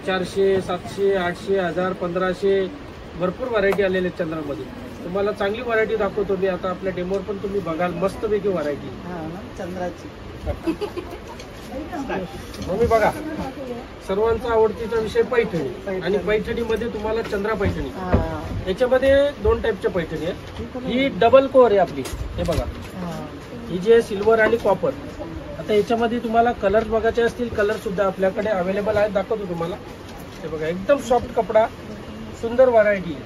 400, 700, 800, 1000, 1500 भरपूर व्हरायटी आलेल्या आहेत चंद्रामध्ये. तुम्हाला चांगली व्हरायटी दाखवतो मी आता. आपल्या डेमोवर पण तुम्ही बघाल मस्तपैकी व्हरायटी चंद्राची. मम्मी बघा, सर्वांचा आवडतीचा विषय पैठणी. आणि पैठणीमध्ये तुम्हाला चंद्रा पैठणी. याच्यामध्ये 2 टाईपच्या पैठणी आहेत. ही डबल कोअर आहे आपली. हे बघा, ही जी आहे सिल्वर आणि कॉपर. आता याच्यामध्ये तुम्हाला कलर बघायचे असतील, कलर सुद्धा आपल्याकडे अवेलेबल आहेत. दाखवतो तुम्हाला. हे बघा, एकदम सॉफ्ट कपडा, सुंदर व्हरायटी,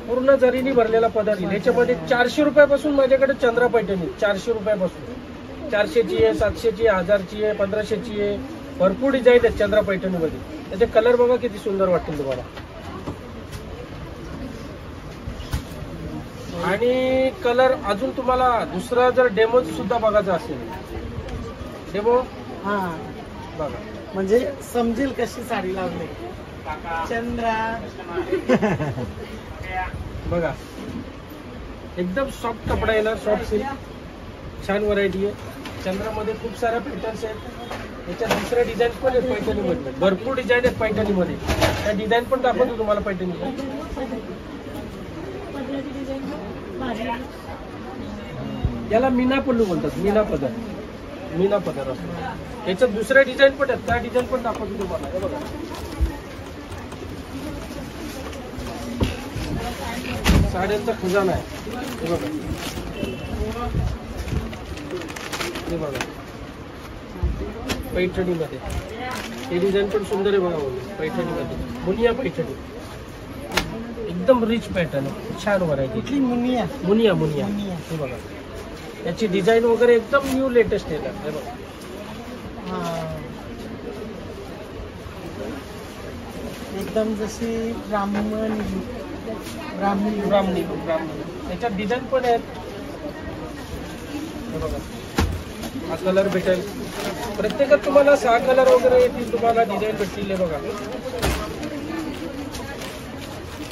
पूर्ण जरीने भरलेला पदर येईल. याच्यामध्ये 400 रुपयापासून माझ्याकडे चंद्रा पैठणी. 400 रुपयापासून 400ची आहे, 700ची आहे, 1000ची आहे, 1500ची आहे. भरपूर डिझाईन आहेत चंद्रा पैठणीमध्ये. त्याचे कलर बघा किती सुंदर वाटतील तुम्हाला. आणि कलर अजून तुम्हाला दुसरा जर डेमो सुद्धा बघायचा असेल, डेमो बघा म्हणजे समजेल कशी साडी लावली. चंद्रा बघा, एकदम सॉफ्ट कपडा येणार, सॉफ्ट सिल्क. छान व्हरायटी आहे. चंद्रामध्ये खूप साऱ्या पॅटर्न्स आहेत. याच्यात दुसऱ्या डिझाईन पण आहेत पैठणीमध्ये. भरपूर डिझाईन आहेत पैठणीमध्ये. त्या डिझाईन पण दाखवतो तुम्हाला पैठणीमध्ये. याला मीना पल्लू बोलतात. मीना पदर, मीना पदर असतो. याच्यात दुसऱ्या डिझाईन पण आहेत. त्या डिझाईन पण दाखवतो तुम्हाला. हे बघा, साड्यांचा खजाना आहे. हे बघा, हे बघा पैठणीमध्ये. हे डिझाईन पण सुंदर आहे बघा. पैठणीमध्ये मुनिया पैठणी, एकदम रिच पॅटर्न आहे. छान व्हरायटी. मुनिया मुनिया मुनिया. हे बघा, याची डिझाईन वगैरे एकदम न्यू लेटेस्ट येतात. हे बघा, एकदम जशी ब्राह्मणी. त्याच्यात डिझाईन पण आहेत. हे बघा, हा कलर भेटेल. प्रत्येकात तुम्हाला 6 कलर वगैरे येतील. तुम्हाला डिझाईन भेटतील. हे बघा,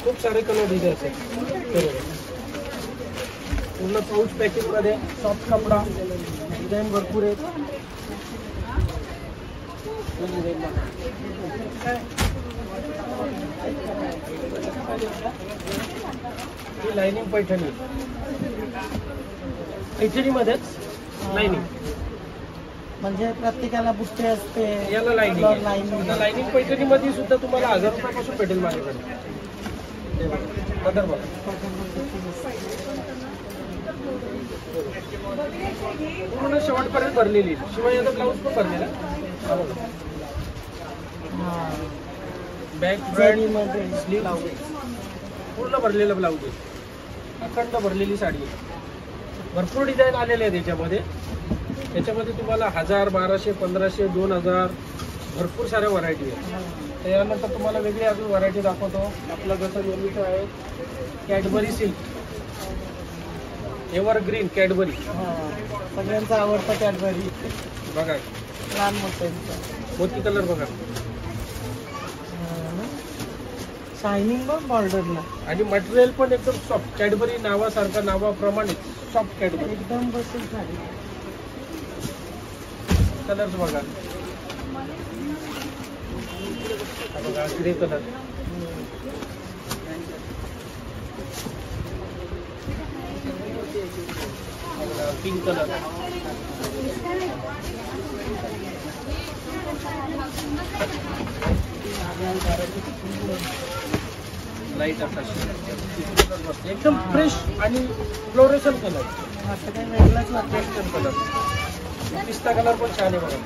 खूप सारे कलर डिझाईन्स आहेत. पूर्ण पाऊच पॅकिंग मध्ये, सॉफ्ट कपडा, डिझाईन भरपूर आहेत. ही लाइनिंग पैठणी. पैठणीमध्येच लाइनिंग म्हणजे प्रत्येकाला बुट्टे असते. याला लाइनिंग. लाइनिंग पैठणीमध्ये सुद्धा तुम्हाला 1000 रुपयापासून भेटेल माझ्याकडे. पदर बघा, पूर्ण शेवटपर्यंत भरलेली. शिवाय याचा ब्लाऊज पण भरलेला. बॅक फ्रंट पूर्ण भरलेलं ब्लाऊज आहे. अखंड भरलेली साडी आहे. भरपूर डिझाईन आलेले आहेत याच्यामध्ये. याच्यामध्ये तुम्हाला 1000, 1200, 1500, 2000 भरपूर साऱ्या व्हरायटी आहेत. त्यानंतर तुम्हाला वेगळी अजून व्हरायटी दाखवतो. आपलं जसं नेहमीचं आहे कॅडबरी सिल्क, एव्हरग्रीन कॅडबरी. सगळ्यांचा आवडता कॅडबरी. बघा, लहान मोठ्यांचा मोती कलर बघा. शायनिंग बघ बॉर्डरला. आणि मटेरियल पण एकदम सॉफ्ट. कॅडबरी नावासारखं, नावाप्रमाणे सॉफ्ट कॅडबरी. एकदम बसेल साडी. कलर्स बघा. बघा, grey colour, pink colour, light असा एकदम फ्रेश आणि फ्लोरेशन कलर. असं काही वेगळाच वाटतं. कलर, पिस्ता कलर पण छान आहे बघा.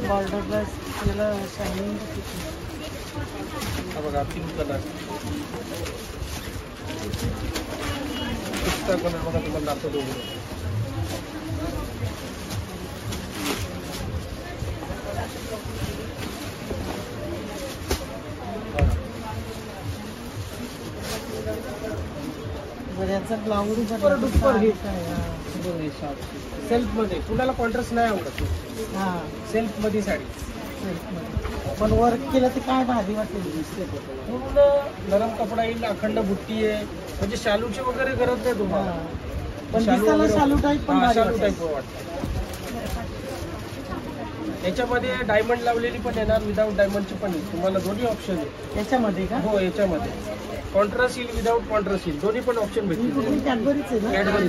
बॉर्डरला त्याला शायनिंग. हा बघा, पिंक कलर, पिस्ता कलर बघा. तुम्हाला दाखवतो. याचा ब्लाऊज सेल्फ मध्ये. कुणाला कॉन्ट्रास्ट नाही आवडत. सेल्फ मध्ये साडी. पण वर्क केलं तर काय भारी वाटेल. पूर्ण नरम कपडा येईल. अखंड बुट्टी आहे. म्हणजे शालूची वगैरे गरज नाही तुम्हाला. पण दिसायला शालू टाईप पण शालू टाईप वाटतं. याच्यामध्ये डायमंड लावलेली पण येणार, विदाउट डायमंडची पण येईल. तुम्हाला दोन्ही ऑप्शन आहे याच्यामध्ये का? हो. याच्यामध्ये कॉन्ट्रास्ट येईल, विदाउट कॉन्ट्रास्ट येईल, दोन्ही पण ऑप्शन भेटतील. कॅडबरीच आहे ना? कॅडबरी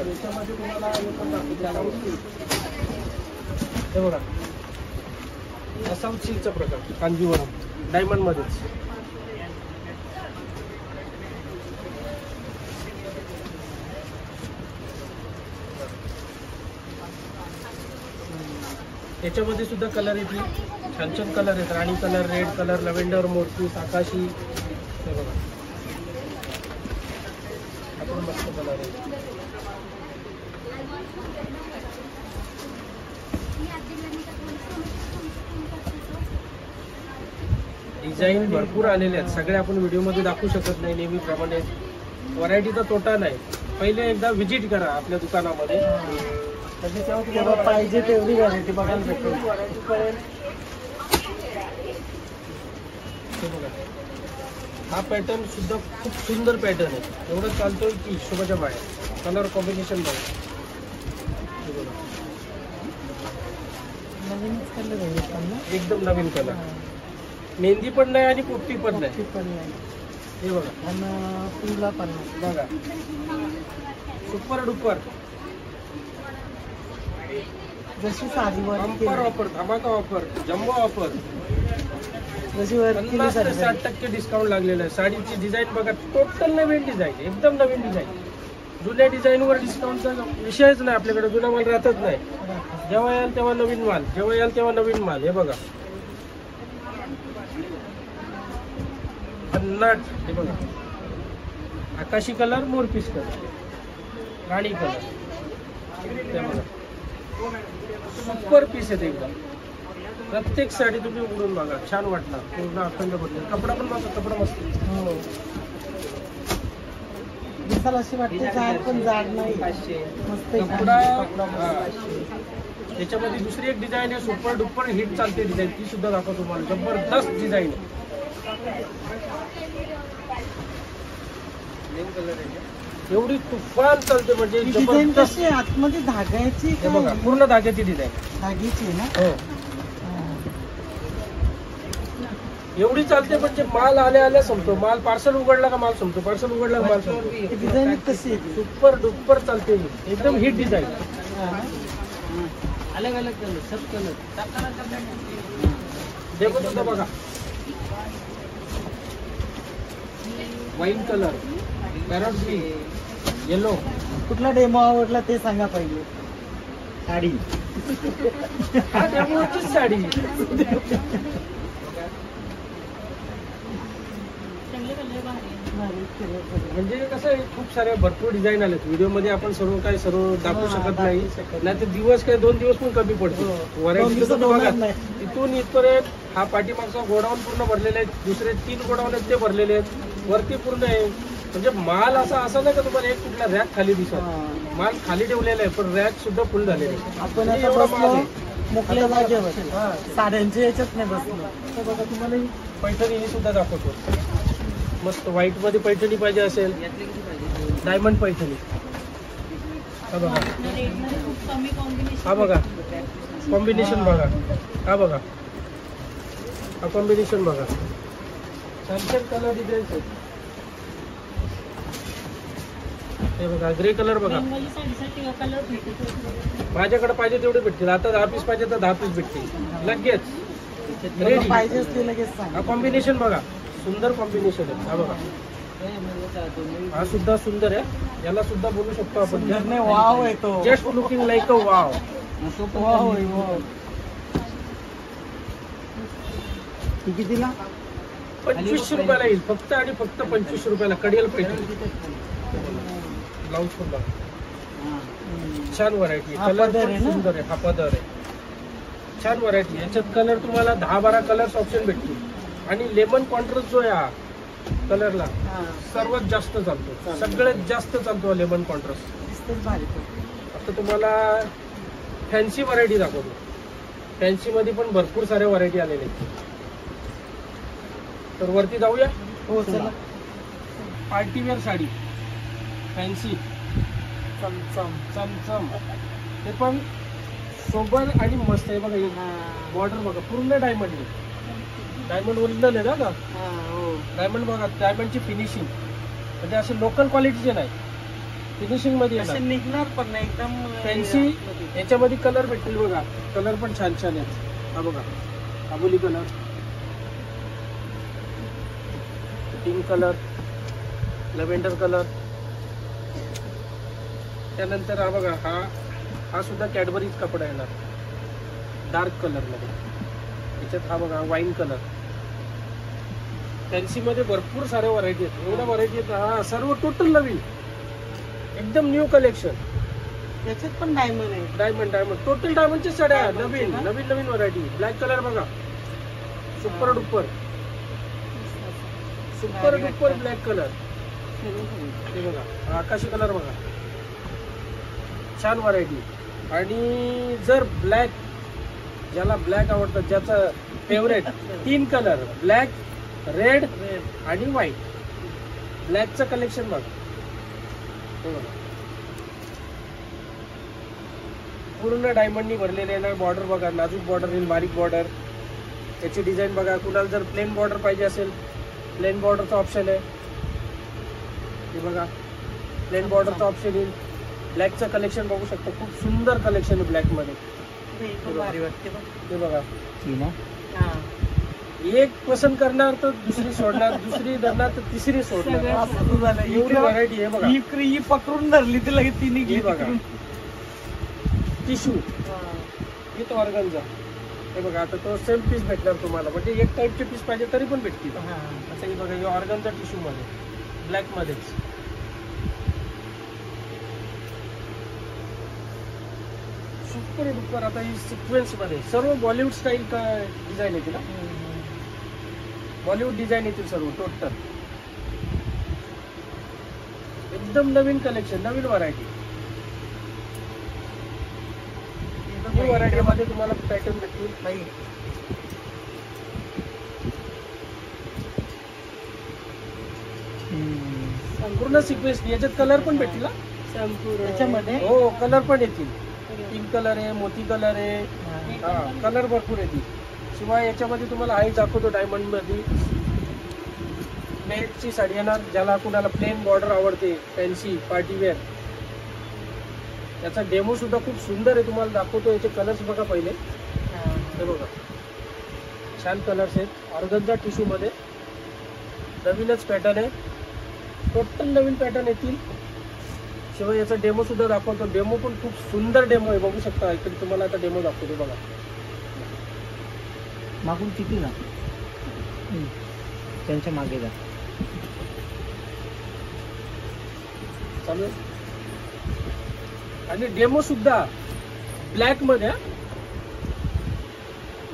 याच्यामध्ये तुम्हाला हे बघा, साऊथ सिल्कचा प्रकार कांजीवरम डायमंड मध्येच. याच्यामध्ये सुद्धा कलर येतील, छान छान कलर आहेत. राणी कलर, रेड कलर, लव्हेंडर, मोरपीस, आकाशी. हे बघा, आपण मस्त कलर आहे. डिझाईन भरपूर आलेले आहेत, सगळे आपण व्हिडिओमध्ये दाखवू शकत नाही नेहमीप्रमाणे. व्हरायटीचा तोटा नाही. पहिले एकदा व्हिजिट करा आपल्या दुकानामध्ये, म्हणजे तेव्हा तुम्हाला पाहिजे तेवढी व्हरायटी बघायला भेटेल. हे बघा, हा पॅटर्न सुद्धा खूप सुंदर पॅटर्न आहे. एवढं चालतोय की हिशोबाच्या बाहेर. कलर कॉम्बिनेशन बघा, हे बघा, नवीनच कलर आहे एकदम नवीन कलर. मेहंदी पण नाही आणि पोपटी पण नाही. हे बघा, आणि पिवळा पण बघा, सुपर डुपर जशी साधी बंपर ऑफर, धमाका ऑफर, जम्बो ऑफर. जशी 50 ते 60% डिस्काउंट लागलेलं आहे. साडीची डिझाईन बघा, टोटल नवीन डिझाईन, एकदम नवीन डिझाईन. जुन्या डिझाईनवर डिस्काउंटचा विषयच नाही आपल्याकडे. जुना माल राहतच नाही. जेव्हा याल तेव्हा नवीन माल, जेव्हा याल तेव्हा नवीन माल. हे बघा, पन्नाट. हे बघा, आकाशी कलर, मोरपीस कलर, राणी कलर. हे बघा, सुपर पीस आहेत एकदम. प्रत्येक साडी तुम्ही उघडून बघा, छान वाटणार. पूर्ण अखंड बदल. कपडा पण बघा, कपडा मस्त. हो, दिसायला अशी वाटते जाड पण जाड नाही. मस्त कपडा. त्याच्यामध्ये दुसरी एक डिझाईन आहे, सुपर डुपर हिट चालते डिझाईन. ती सुद्धा दाखवतो तुम्हाला. जबरदस्त डिझाईन आहे. एवढी तुफान चालते म्हणजे डिझाईन कशी आहे? आतमध्ये धागायची हे बघा, पूर्ण धाग्याची डिझाईन. धागीची आहे ना? हो, एवढी चालते म्हणजे माल आल्या आल्या संपतो. माल पार्सल उघडला का माल संपतो, पार्सल उघडला का माल संपतो. डिझाईन कशी आहे? सुपर डुपर चालते, एकदम हिट डिझाईन. अलग अलग कलर, सब कलर. देखो सुद्धा बघा, wine colour, parrot green, yellow. कुठला डेमो आवडला ते सांगा पहिले. साडी, हा डेमोचीच साडी. म्हणजे कसं आहे, खूप सारे भरपूर डिझाईन आलेत. व्हिडिओमध्ये आपण सर्व दाखवू शकत नाही. नाही तर दिवस काय 2 दिवस पण कमी पडतो. व्हरायटी बघा, इथून इथपर्यंत हा पाठीमागचा गोडाऊन पूर्ण भरलेले आहेत. दुसरे 3 गोडाऊन आहेत ते भरलेले आहेत. वरती पूर्ण आहे. म्हणजे माल असा नाही का तुम्हाला एक कुठला रॅक खाली दिसत. माल खाली ठेवलेला आहे, पण रॅक सुद्धा फुल झालेले. आपण आता बसलो मोकळ्या जागेवर, साड्यांच्या याच्यात नाही बसलो. बघा, तुम्हाला पैठणी ही सुद्धा दाखवतो. मस्त व्हाईट मध्ये पैठणी पाहिजे असेल, डायमंड पैठणी. हा बघा, हा बघा कॉम्बिनेशन बघा, हा बघा, हा कॉम्बिनेशन बघा. छान छान कलर डिझाईन आहेत. हे बघा, ग्रे कलर बघा. माझ्याकडे पाहिजे तेवढे भेटतील. आता 10 पीस पाहिजे तर 10 पीस भेटतील लगेच. रेडी पाहिजे असते लगेच सांग. हा कॉम्बिनेशन बघा, सुंदर कॉम्बिनेशन आहे. हा बघा, हा सुद्धा सुंदर आहे. याला सुद्धा बोलू शकतो आपण. वाव आहे तो. Just looking like a wow. Wow आहे वाव. कितीला? 25 रुपयाला येईल फक्त आणि फक्त 25 रुपयाला. कडियल पैठणी. ब्लाऊज पण बघा, छान व्हरायटी. कलर पण सुंदर आहे. हा पदर आहे, छान व्हरायटी. याच्यात कलर तुम्हाला 10-12 कलर्स ऑप्शन भेटतील. आणि लेमन कॉन्ट्रास्ट जो आहे हा कलरला सर्वात जास्त चालतो. सगळ्यात जास्त चालतो लेमन कॉन्ट्रास्ट. आता तुम्हाला फॅन्सी व्हरायटी दाखवतो. फॅन्सी मध्ये पण भरपूर साऱ्या व्हरायटी आलेल्या आहेत. तर वरती जाऊया. हो चला. पार्टीवेअर साडी फॅन्सी चमचम. चमचम. ते पण सोबर आणि मस्त आहे बघा. बॉर्डर बघा पूर्ण डायमंड आहे. डायमंड ओरिजिनल आहे ना का? हो. डायमंड बघा. डायमंडची फिनिशिंग म्हणजे असे लोकल क्वालिटीचे नाही, फिनिशिंग मध्ये असे येणार. निघणार पण नाही एकदम फॅन्सी. याच्यामध्ये कलर भेटतील बघा. कलर पण छान छान आहेत. हा बघा आबोली colour, pink colour, lavender colour. त्यानंतर हा बघा, हा सुद्धा कॅडबरीज कपडा येणार डार्क कलर मध्ये. याच्यात हा बघा वाईन कलर. फॅन्सी मध्ये भरपूर साऱ्या व्हरायटी आहेत. एवढ्या व्हरायटी आहेत. हा सर्व टोटल नवीन, एकदम न्यू कलेक्शन. याच्यात पण डायमंड आहे. डायमंड डायमंड टोटल डायमंडच्या साड्या डायमंडचे नवीन ना? नवीन नवीन व्हरायटी. ब्लॅक कलर बघा, super duper super duper black colour. हे बघा हा आकाशी कलर बघा, छान व्हरायटी. आणि जर ब्लॅक, ज्याला ब्लॅक आवडतं, ज्याचं फेवरेट 3 कलर ब्लॅक, रेड आणि व्हाईट. ब्लॅकचं कलेक्शन बघा. हे बघा पूर्ण डायमंडनी भरलेले आहे. बॉर्डर बघा, नाजूक बॉर्डर येईल, बारीक बॉर्डर. याची डिझाईन बघा. कुणाला जर प्लेन बॉर्डर पाहिजे असेल, प्लेन बॉर्डरचा ऑप्शन आहे. हे बघा प्लेन बॉर्डरचा ऑप्शन येईल. ब्लॅकचं कलेक्शन बघू शकतो, खूप सुंदर कलेक्शन आहे ब्लॅक मध्ये. भारी वाटते बघ. हे बघा हा. एक पसंत करणार तर दुसरी सोडणार, दुसरी धरणार तर तिसरी सोडणार. असं झालं. एवढी व्हरायटी आहे बघा. ही पकडून धरली ती लगेच ती निघली हे बघा तिकडून. टिश्यू विथ ऑर्गनचा. हे बघा आता तो सेम पीस भेटणार तुम्हाला, म्हणजे एक टाईपचे पीस पाहिजे तरी पण भेटतील. असं हे बघा, हे ऑर्गनचा टिश्यू मध्ये ब्लॅक मध्येच. Super duper. आता ही सिक्वेन्स मध्ये सर्व बॉलिवूड स्टाईल डिझाईन येते ना, बॉलिवूड डिझाईन येतील सर्व टोटल. एकदम नवीन कलेक्शन, नवीन व्हरायटी. न्यू व्हरायटी मध्ये तुम्हाला पॅटर्न भेटतील. नाही पूर्ण सिक्वेन्स. याच्यात कलर पण भेटतील ना त्याच्यामध्ये. हो, कलर पण येतील. पिंक कलर आहे, मोती कलर आहे, हा कलर भरपूर येतील. शिवाय याच्यामध्ये तुम्हाला हाई दाखवतो डायमंड मध्ये नेटची साडी येणार. ज्याला कुणाला प्लेन बॉर्डर आवडते, फॅन्सी पार्टीवेअर. याचा डेमो सुद्धा खूप सुंदर आहे, तुम्हाला दाखवतो. याचे कलर्स बघा पहिले. हे बघा छान कलर्स आहेत. ऑर्गनचा टिश्यू मध्ये नवीनच पॅटर्न आहे, टोटल नवीन पॅटर्न येतील. शिवाय याचा डेमो सुद्धा दाखवतो. डेमो पण खूप सुंदर डेमो आहे, बघू शकता. इकडे तुम्हाला आता डेमो दाखवतो बघा. मागून किती ना त्यांच्या मागे जा. चालू. आणि डेमो सुद्धा ब्लॅक मध्ये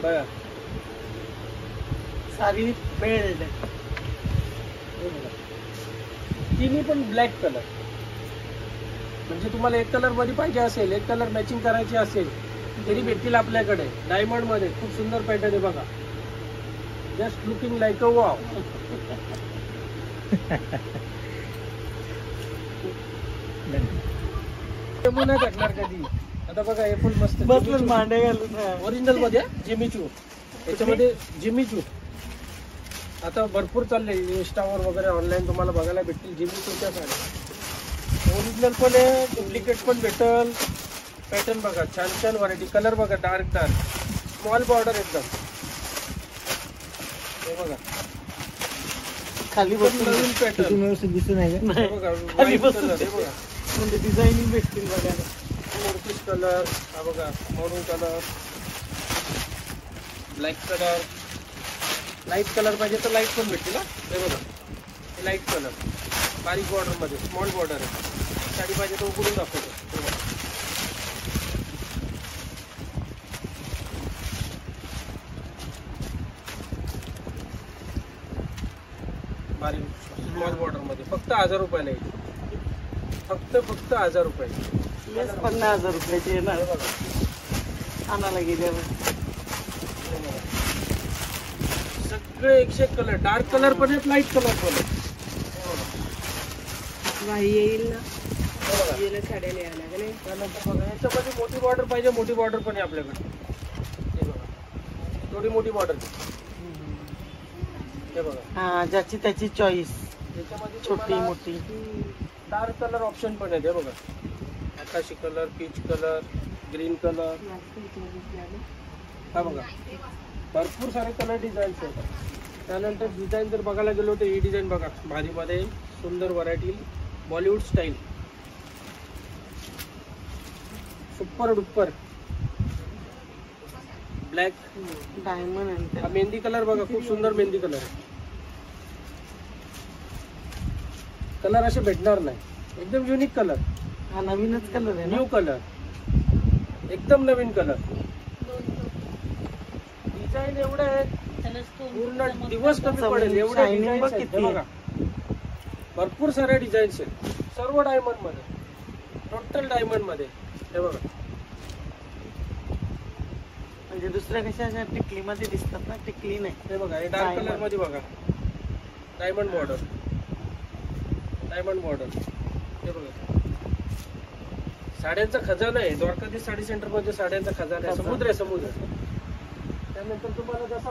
बघा. सारी बेल्ट. तिन्ही पण ब्लॅक कलर. म्हणजे तुम्हाला एक कलर मध्ये पाहिजे असेल, एक कलर मॅचिंग करायची असेल तरी भेटतील आपल्याकडे. डायमंड मध्ये खूप सुंदर पॅटर्न आहे बघा. Just looking like a wow. Demo नाही भेटणार कधी. आता बघा हे फुल मस्त बसलं मांडे घालून. ओरिजिनल मध्ये जिमीचू. याच्यामध्ये जिमीचू आता भरपूर चालले इंस्टावर वगैरे, ऑनलाईन तुम्हाला बघायला भेटतील जिमीचूच्या साड्या. ओरिजिनल पण आहे, डुप्लिकेट पण भेटल. पॅटर्न बघा, छान छान व्हरायटी. कलर बघा, डार्क डार्क, स्मॉल बॉर्डर एकदम. हे बघा खाली बसून नवीन पॅटर्न व्यवस्थित दिसून आहे का? बघा. खाली व्हाईट बसून कलर हे बघा, म्हणजे डिझाईनिंग भेटतील बघायला. मोरपीस कलर हा बघा, मरून colour, black colour. Light colour पाहिजे तर लाईट पण भेटतील. हे बघा हे लाईट कलर, बारीक बॉर्डर मध्ये, स्मॉल बॉर्डर आहे. साडी पाहिजे तर उघडून दाखवतो. हे बघा. बारीक स्मॉल बॉर्डर मध्ये फक्त 1000 रुपयाला येईल. फक्त 1000 रुपये. 50,000 रुपयाची येणार आणायला गेल्यावर. सगळे 101 कलर, डार्क कलर पण आहेत, लाईट कलर पण आहेत. येईल ना. हे बघा त्यानंतर बघा याच्यामध्ये मोठी बॉर्डर पाहिजे, मोठी बॉर्डर पण आहे आपल्याकडे. हे बघा थोडी मोठी बॉर्डर, हे बघा. हा, ज्याची त्याची चॉईस, याच्यामध्ये छोटी मोठी. डार्क कलर ऑप्शन पण आहे. हे बघा आकाशी colour, peach colour, green colour. हा बघा भरपूर सारे कलर डिझाईन्स आहेत. त्यानंतर डिझाईन जर बघायला गेलो तर ही डिझाईन बघा भारीमध्ये सुंदर variety, Bollywood style, super duper black diamond. हा मेहंदी कलर बघा, खूप सुंदर मेहंदी कलर आहे. कलर असे भेटणार नाही, एकदम युनिक कलर. हा नवीनच कलर आहे, न्यू कलर, एकदम नवीन कलर. डिझाईन एवढे आहेत पूर्ण दिवस कमी पडेल एवढे डिझाईन आहेत. बघा भरपूर सारे डिझाईन्स आहेत, सर्व डायमंड मध्ये, टोटल डायमंड मध्ये. हे बघा म्हणजे दुसऱ्या कशा टिकली मध्ये दिसतात ना, टिकली नाही. हे बघा हे डार्क कलर मध्ये बघा डायमंड बॉर्डर, डायमंड बॉर्डर. हे बघा साड्यांचा खजाना आहे, द्वारकाधीश साडी सेंटर मध्ये साड्यांचा खजाना आहे, समुद्र आहे समुद्र. त्यानंतर तुम्हाला जसा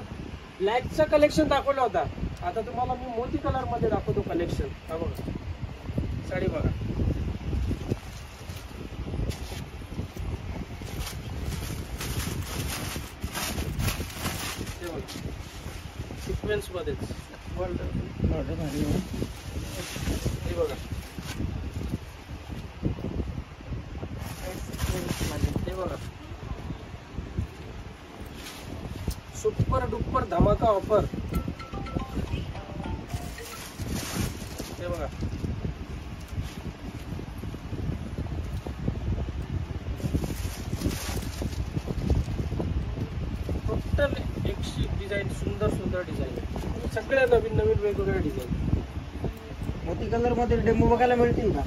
ब्लॅकचा कलेक्शन दाखवला होता, आता तुम्हाला मी मोती कलर मध्ये दाखवतो कलेक्शन. हा बघा साडी बघा, हे बघा सिक्वेन्स मध्येच. हे बघा हे बघा सुपर डुपर धमाका ऑफर. हे बघा टोटल 100 डिझाईन, सुंदर सुंदर डिझाईन, सगळ्या नवीन नवीन वेगवेगळ्या डिझाईन. मोती कलर मध्ये डेमो बघायला मिळतील का?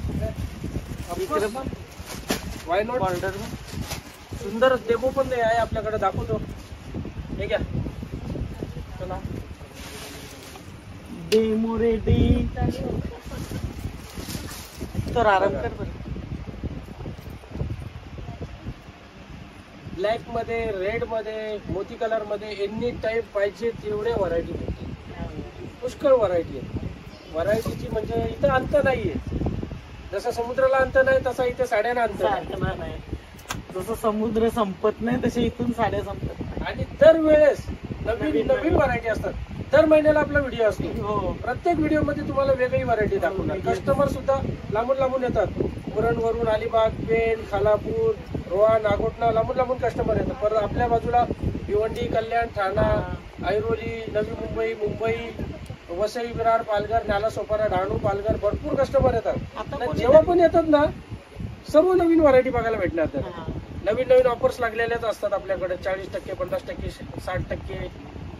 Why not. बॉर्डर सुंदर डेमो पण नाही आहे आपल्याकडे, दाखवतो. हे घ्या चला डेमो रेडी. तर आराम कर बरं. ब्लॅक मध्ये, रेड मध्ये, मोती कलर मध्ये, एनी टाईप पाहिजे तेवढे व्हरायटी भेटते. पुष्कळ व्हरायटी आहे. व्हरायटीची म्हणजे इथं अंत नाहीये. जसं समुद्राला अंत नाही तसा इथे साड्यांना अंत नाही. जसं समुद्र संपत नाही तसे इथून साड्या संपत नाही. आणि दरवेळेस नवीन नवीन व्हरायटी असतात. दर महिन्याला आपला व्हिडिओ असतो. हो, प्रत्येक व्हिडिओ मध्ये तुम्हाला वेगळी व्हरायटी दाखवणार. कस्टमर सुद्धा लांबून लांबून येतात. उरणवरून, अलिबाग, पेण, खालापूर, रोहा, नागोठणा, लांबून लांबून कस्टमर येतात. परत आपल्या बाजूला भिवंडी, कल्याण, ठाणा, ऐरोली, नवी मुंबई, मुंबई, वसई, विरार, पालघर, नालासोपारा, डहाणू, पालघर भरपूर कस्टमर येतात. जेव्हा पण येतात ना सर्व नवीन व्हरायटी बघायला भेटणार. नवीन नवीन ऑफर्स लागलेल्याच असतात आपल्याकडे. 40%, 50%, 60%,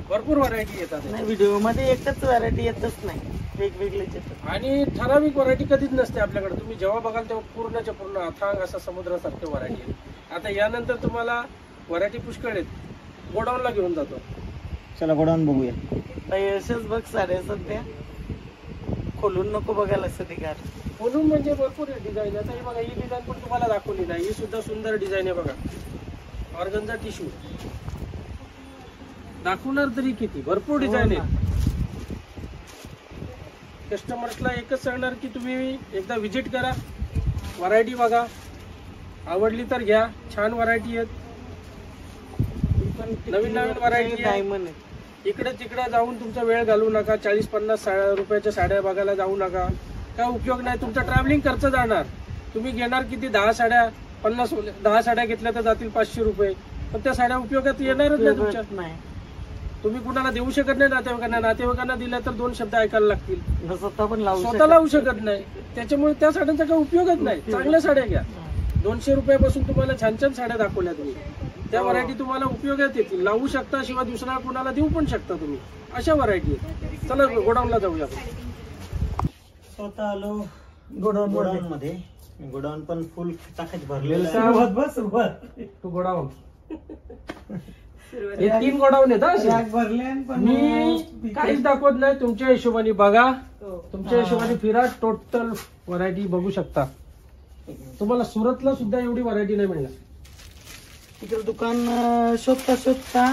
भरपूर व्हरायटी येतात. व्हिडिओ मध्ये एकच व्हरायटी येतच नाही, वेगवेगळेच येतात. आणि ठराविक व्हरायटी कधीच नसते आपल्याकडे. तुम्ही जेव्हा बघाल तेव्हा पूर्णच्या पूर्ण अथांग असा समुद्रासारखे व्हरायटी आहे. आता यानंतर तुम्हाला व्हरायटी पुष्कळ आहेत. गोडाऊनला घेऊन जातो. चला गोडाऊन बघूया. अशाच बघ साड्या सध्या खोलून नको बघायला सध्या. खोलून म्हणजे भरपूर डिझाईन. आता हे बघा ही डिझाईन पण तुम्हाला दाखवली नाही. ही सुद्धा सुंदर डिझाईन आहे बघा. ऑर्गनचा टिश्यू दाखवणार तरी किती, भरपूर डिझाईन आहे. कस्टमर्सला एकच सांगणार की तुम्ही एकदा व्हिजिट करा, व्हरायटी बघा, आवडली तर घ्या. छान व्हरायटी आहेत, नवीन नवीन व्हरायटी आहे. इकडे तिकडे जाऊन तुमचा वेळ घालवू नका. 40-50 रुपयाच्या साड्या बघायला जाऊ नका. काय उपयोग नाही. तुमचा ट्रॅव्हलिंग खर्च जाणार. तुम्ही घेणार किती, 10 साड्या, 10 साड्या घेतल्या तर जातील 500 रुपये. पण त्या साड्या उपयोगात येणारच नाही तुमच्या. तुम्ही कुणाला देऊ शकत नाही नातेवाईकांना. नातेवाईकांना दिल्या तर 2 शब्द ऐकायला लागतील. स्वतः लावू शकत नाही. त्याच्यामुळे त्या साड्यांचा काही उपयोगच नाही. चांगल्या साड्या घ्या. 200 रुपयापासून तुम्हाला छान छान साड्या दाखवल्या तुम्ही. त्या व्हरायटी तुम्हाला उपयोगात येतील. लावू शकता, शिवाय दुसऱ्या कुणाला देऊ पण शकता तुम्ही. अशा व्हरायटी आहेत. चला गोडाऊनला जाऊया. स्वतः आलो गोडाऊन मध्ये. गोडाऊन पण फुल टाकायची भरलेलं. तू गोडाऊन हे 3 गोडाऊन आहेत. मी काहीच दाखवत नाही. तुमच्या हिशोबाने बघा, तुमच्या हिशोबाने फिरा. टोटल व्हरायटी बघू शकता. तुम्हाला सुरतला सुद्धा एवढी व्हरायटी नाही मिळणार. तिकडे दुकान शोधता शोधता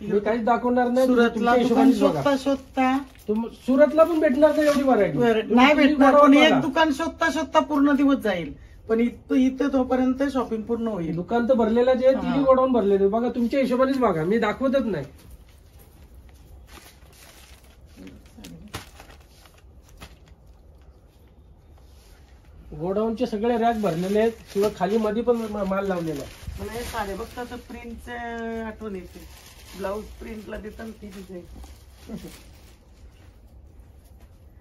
मी काहीच दाखवणार नाही. सुरतला तुमच्या दुकान हिशोबानेच बघा. शोधता शोधता सुरतला पण भेटणार नाही एवढी व्हरायटी. नाही भेटणार, पण एक दुकान शोधता शोधता पूर्ण दिवस जाईल. पण इथं तोपर्यंत शॉपिंग पूर्ण होईल. दुकान तर भरलेलं जे तिन्ही गोडाऊन भरलेले बघा. तुमच्या हिशोबानेच बघा, मी दाखवतच नाही. गोडाऊनचे सगळे रॅक भरलेले आहेत, शिवाय खाली मध्ये पण माल लावलेला आहे. मला हे साडे बघता तर प्रिंटचे आठवण येते. ब्लाऊज प्रिंटला देतात ती डिझाईन.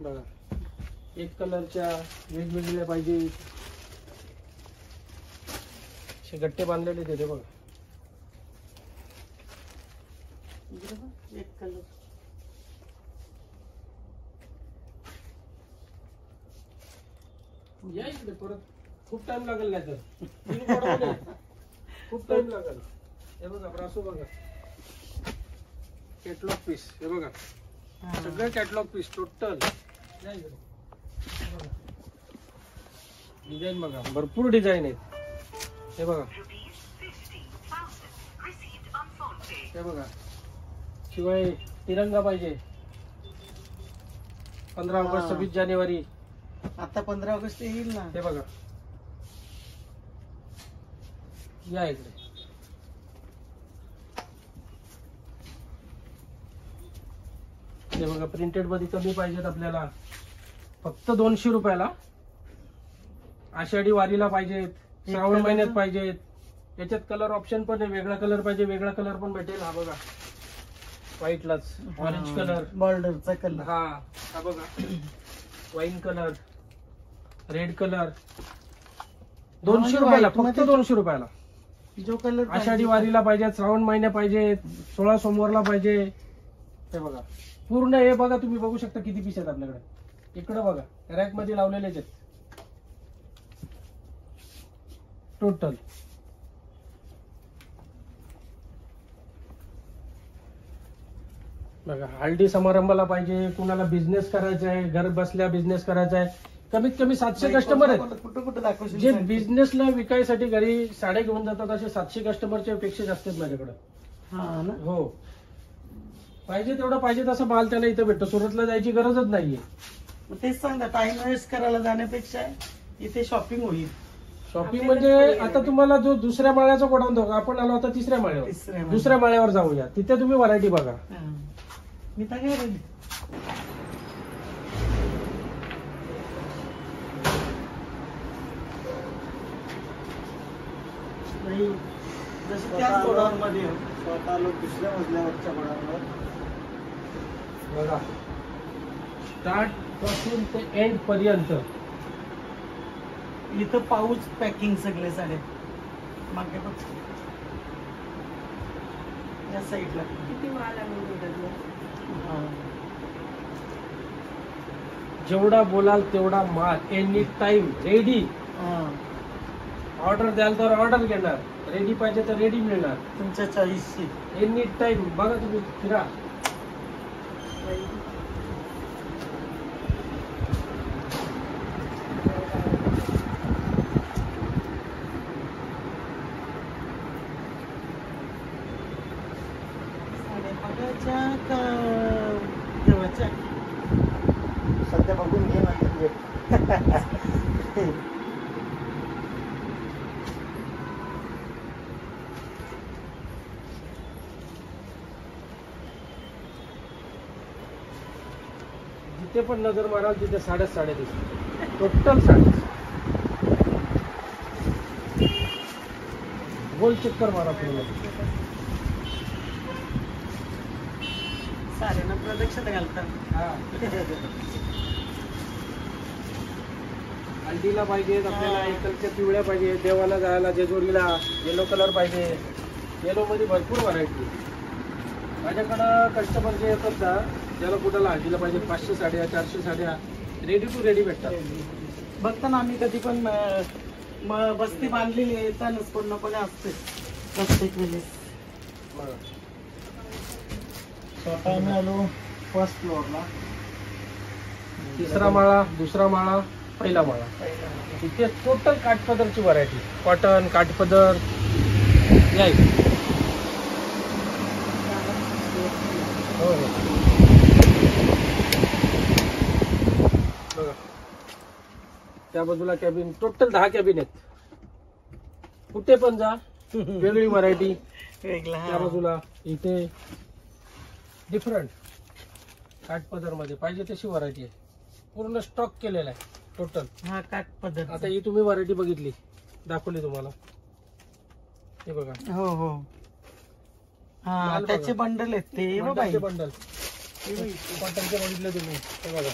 बघा, एक कलरच्या वेगवेगळ्या पाहिजे, गट्टे बांधलेले तिथे बघा. एक कलर या इकडे परत. खूप टाइम लागेल नाही तर. खूप टाइम लागेल. हे बघा ब्रासो बघा, कॅटलॉग पीस. हे बघा सगळे कॅटलॉग पीस टोटल. डिझाईन बघा, भरपूर डिझाईन आहेत. हे बघा, हे बघा. शिवाय तिरंगा पाहिजे 15 ऑगस्ट 26 जानेवारी. आता 15 ऑगस्ट येईल ना. हे बघा, या इकडे. हे बघा, प्रिंटेड मध्ये कमी पाहिजेत आपल्याला, फक्त 200 रुपयाला. आषाढी वारीला पाहिजेत, श्रावण महिन्यात पाहिजेत. याच्यात कलर ऑप्शन पण आहे. वेगळा कलर पाहिजे, वेगळा कलर पण भेटेल. हा बघा, व्हाईटलाच ऑरेंज कलर, बॉर्डरचा कलर. हा बघा, वाईन कलर, रेड कलर. 200 रुपयाला, फक्त 200 रुपयाला. जो कलर आषाढी वारीला पाहिजे, श्रावण महिन्या पाहिजे, 16 सोमवारला पाहिजे. हे बघा पूर्ण. हे बघा, तुम्ही बघू शकता किती पीस आहेत आपल्याकडे. इकडे बघा, रॅक मध्ये लावलेलेच आहेत टोटल. बघा, हळदी समारंभाला पाहिजे, कुणाला बिझनेस करायचा आहे, घर बसल्या बिझनेस करायचा आहे. कमीत कमी 700 कस्टमर आहेत. कुठं कुठं दाखवशील जे बिझनेसला विकायसाठी घरी साड्या घेऊन जातात, असे 700 कस्टमरच्या पेक्षा जास्त आहेत माझ्याकडे. हा ना. हो, पाहिजे तेवढं पाहिजे तसं माल त्याला इथं भेटतो. सुरतला जायची गरजच नाहीये. मग तेच सांगता, टाइम वेस्ट करायला जाण्यापेक्षा इथे शॉपिंग होईल. शॉपिंग म्हणजे आता तुम्हाला जो दुसऱ्या माळ्याचा गोडाऊन दाखवा. आपण आलो आता तिसऱ्या माळ्यावर. दुसऱ्या माळ्यावर जाऊया, तिथे तुम्ही व्हरायटी बघा. मी तर काय जसं त्याच गोडाऊन मध्ये स्वतः लोक दुसऱ्या मजल्यावरच्या गोडाऊनवर बघा, स्टार्ट पासून ते एंड पर्यंत. इथं पाऊच पॅकिंग सगळे साडे मागे बघ, या साईडला किती माल जेवढा बोलाल तेवढा माल. Any time ready. ऑर्डर द्याल तर ऑर्डर घेणार, रेडी पाहिजे तर रेडी मिळणार तुमच्या चॉईसची. Any time. बघा तुम्ही फिरा. सध्या बघून घे ना. जिथे पण नजर माराल तिथे साड्याच साड्या दिसतात. टोटल साड्या. गोल चक्कर मारा पूर्ण. साड्यांना प्रदक्षिणा घालतात. हळदीला पाहिजेत आपल्याला, एकलच्या पिवळ्या पाहिजे, देवाला जायला जेजुरीला येलो कलर पाहिजे. येलो मध्ये भरपूर व्हरायटी. माझ्याकडं कस्टमर जे येतात ना, ज्याला कुठला हळदीला पाहिजे 500 साड्या 400 साड्या रेडी टू रेडी भेटतात. बघता ना, आम्ही कधी पण बस्ती बांधलेली येतानाच पूर्णपणे असते प्रत्येक वेळेस. स्वतः आम्ही आलो फर्स्ट फ्लोअरला. तिसरा माळा, दुसरा माळा, पहिला माळा. इथे टोटल काठपदरची व्हरायटी, कॉटन, काठपदर नाही. हो हो बघा, त्या बाजूला कॅबिन, टोटल 10 कॅबिन आहेत. कुठे पण जा वेगळी व्हरायटी. वेगळा त्या बाजूला इथे डिफरंट काठपदर मध्ये पाहिजे तशी व्हरायटी आहे. पूर्ण स्टॉक केलेला आहे टोटल. हा काठ पद्धत. आता ही तुम्ही व्हरायटी बघितली, दाखवली तुम्हाला, हे बघा. हो हो हा माल त्याचे बघा. बंडल आहेत ते बाबा. बंडलचे बंडल कॉटनचे बघितले तुम्ही, हे बघा.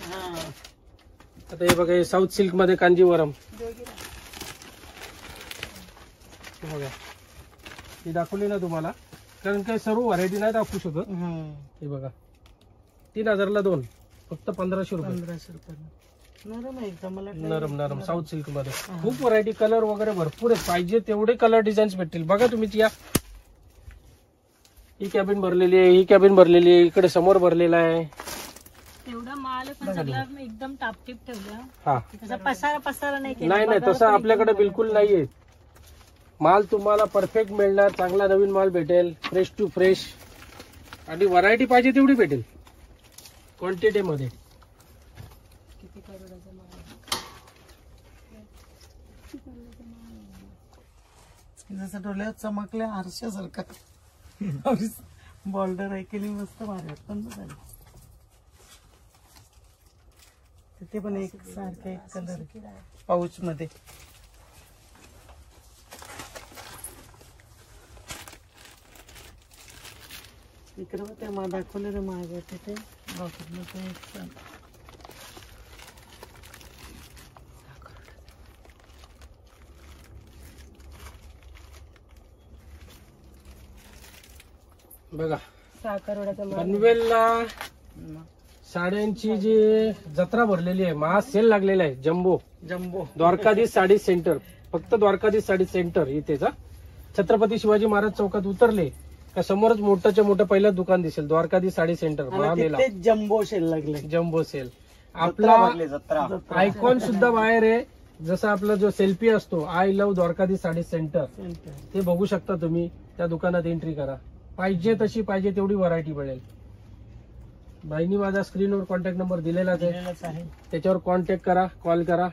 हा आता हे बघा, हे साऊथ सिल्क मध्ये कांजीवरम, हे बघा. ही दाखवली ना तुम्हाला, कारण काही सर्व व्हरायटी नाही दाखवू शकत. हे बघा, 3000 ला 2, फक्त 1500 रुपये. 1500 रुपये. नरम आहे एकदम. मला नरम नरम साऊथ सिल्क मध्ये खूप व्हरायटी, कलर वगैरे भरपूर आहेत. पाहिजे तेवढे कलर डिझाईन्स भेटतील. बघा तुम्हीच या. ही कॅबिन भरलेली आहे, ही कॅबिन भरलेली आहे, इकडे समोर भरलेला आहे. तेवढा माल पण सगळा एकदम टापटीप ठेवला. हा तसा पसारा पसारा नाही केला. नाही तसं आपल्याकडे बिलकुल नाहीये. माल तुम्हाला परफेक्ट मिळणार, चांगला नवीन माल भेटेल, फ्रेश टू फ्रेश, आणि व्हरायटी पाहिजे तेवढी भेटेल क्वांटिटी मध्ये. किती करोडाचा माल. जसं डोळ्यात चमकल्या आरशासारखा. बॉर्डर आहे की नाही, मस्त भारी वाटतं ना साडी. तिथे पण एक सारखा एक कलर पाऊच मध्ये. इकडे ते दाखवले रे माझ्या तिथे बघितलं ते एक छान. बघा, 6 करोडाचा माल. पनवेलला साड्यांची जी जत्रा भरलेली आहे, महा सेल लागलेला आहे. Jumbo jumbo Dwarkadhish sari centre, फक्त द्वारकाधीश साडी सेंटर इथेच. छत्रपती शिवाजी महाराज चौकात उतरले का समोरच मोठंच्या मोठं पहिलं दुकान दिसेल, द्वारकाधीश साडी सेंटर महामेला. आणि जम्बो सेल लागले. Jumbo sale. आपला आयकॉन सुद्धा बाहेर आहे. जसा आपला जो सेल्फी असतो, I love Dwarkadhish sari centre, ते बघू शकता तुम्ही. त्या दुकानात एंट्री करा, पाहिजे तशी पाहिजे तेवढी व्हरायटी मिळेल. बाईंनी माझा स्क्रीनवर कॉन्टॅक्ट नंबर दिलेलाच आहे, आहे. त्याच्यावर कॉन्टॅक्ट करा, कॉल करा.